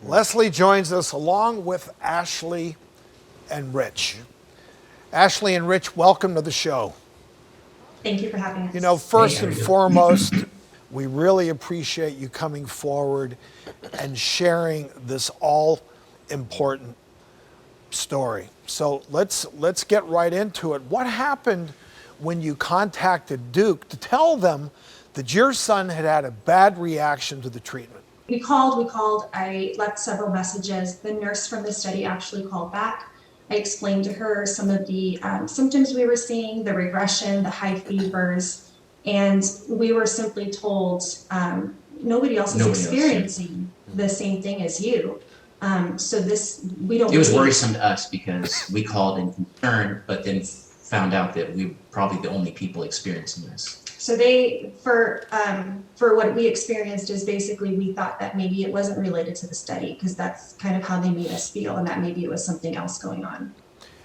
Leslie joins us along with Ashley and Rich. Ashley and Rich, welcome to the show. Thank you for having us. You know, first and foremost, we really appreciate you coming forward and sharing this all-important story. So let's get right into it. What happened when you contacted Duke to tell them that your son had had a bad reaction to the treatment? We called. I left several messages. The nurse from the study actually called back. I explained to her some of the symptoms we were seeing, the regression, the high fevers, and we were simply told nobody else is experiencing the same thing as you. So we don't. It was worrisome to us because we called in concern, but then found out that we were probably the only people experiencing this. So for what we experienced is basically we thought that maybe it wasn't related to the study because that's kind of how they made us feel, and that maybe it was something else going on.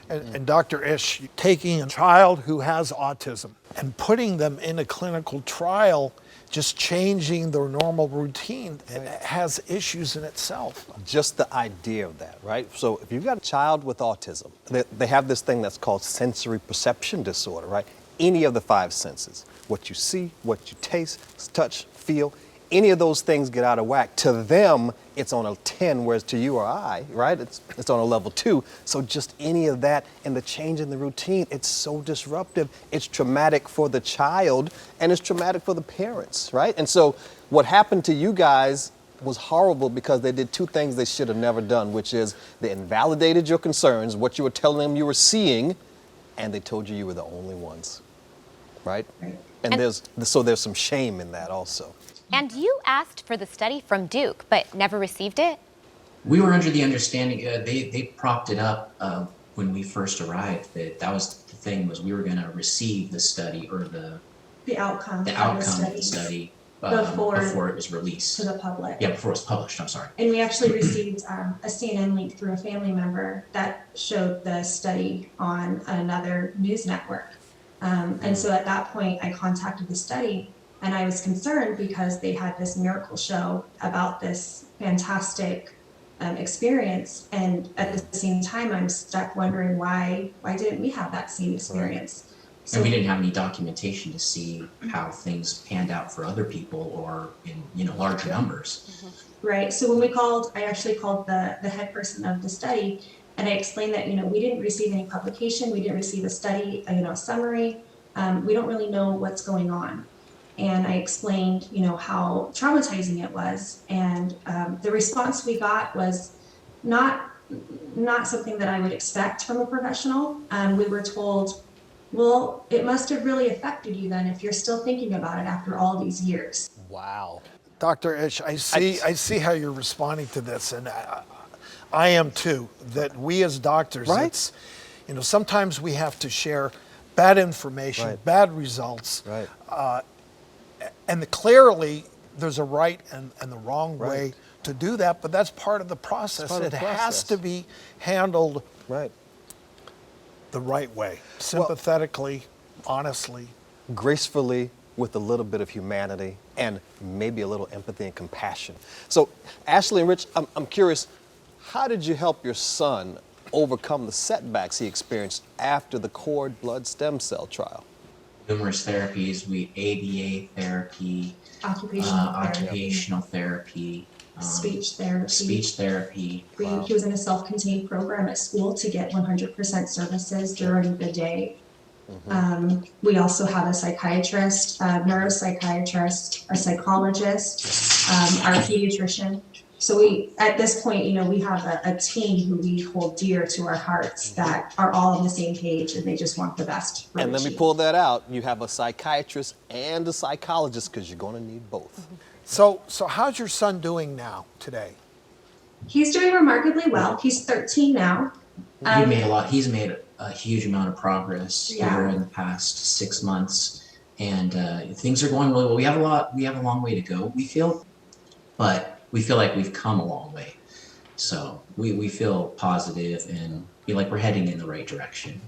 And Dr. Ish, taking a child who has autism and putting them in a clinical trial, just changing their normal routine, it has issues in itself. Just the idea of that, right? So if you've got a child with autism, they have this thing that's called sensory perception disorder, right? Any of the five senses, what you see, what you taste, touch, feel, any of those things get out of whack. To them, it's on a 10, whereas to you or I, right, it's on a level 2. So just any of that and the change in the routine, it's so disruptive. It's traumatic for the child and it's traumatic for the parents, right? And so what happened to you guys was horrible because they did two things they should have never done, which is they invalidated your concerns, what you were telling them you were seeing, and they told you were the only ones, right? And there's some shame in that also. And you asked for the study from Duke, but never received it? We were under the understanding, they propped it up when we first arrived, that was the thing, was we were going to receive the study or the outcome of the study before it was released. To the public. Yeah, before it was published, I'm sorry. And we actually received a CNN link through a family member that showed the study on another news network. And so at that point, I contacted the study. And I was concerned because they had this miracle show about this fantastic experience. And at the same time, I'm stuck wondering why didn't we have that same experience? So, and we didn't have any documentation to see how things panned out for other people or in larger numbers. Right. So when we called, I actually called the head person of the study, and I explained that we didn't receive any publication, we didn't receive a study, summary. We don't really know what's going on. And I explained, how traumatizing it was. And the response we got was not something that I would expect from a professional. We were told, well, it must have really affected you then if you're still thinking about it after all these years. Wow. Dr. Ish, I see how you're responding to this, and I am too, that we as doctors, right? Sometimes we have to share bad information, bad results. Right. And clearly, there's a right and the wrong way to do that, but that's part of the process. It has to be handled the right way, sympathetically, honestly. Gracefully, with a little bit of humanity and maybe a little empathy and compassion. So, Ashley and Rich, I'm curious, how did you help your son overcome the setbacks he experienced after the cord blood stem cell trial? Numerous therapies, ABA therapy, occupational therapy, speech therapy. He was in a self-contained program at school to get 100% services during the day. We also have a psychiatrist, a neuropsychiatrist, a psychologist, our pediatrician. So at this point, we have a team who we hold dear to our hearts that are all on the same page and they just want the best for And Richie. let me pull that out. You have a psychiatrist and a psychologist because you're going to need both. So how's your son doing now, today? He's doing remarkably well. He's 13 now. He's made a huge amount of progress here in the past 6 months, and things are going really well. We have a long way to go, we feel, but we feel like we've come a long way. So we feel positive and feel like we're heading in the right direction.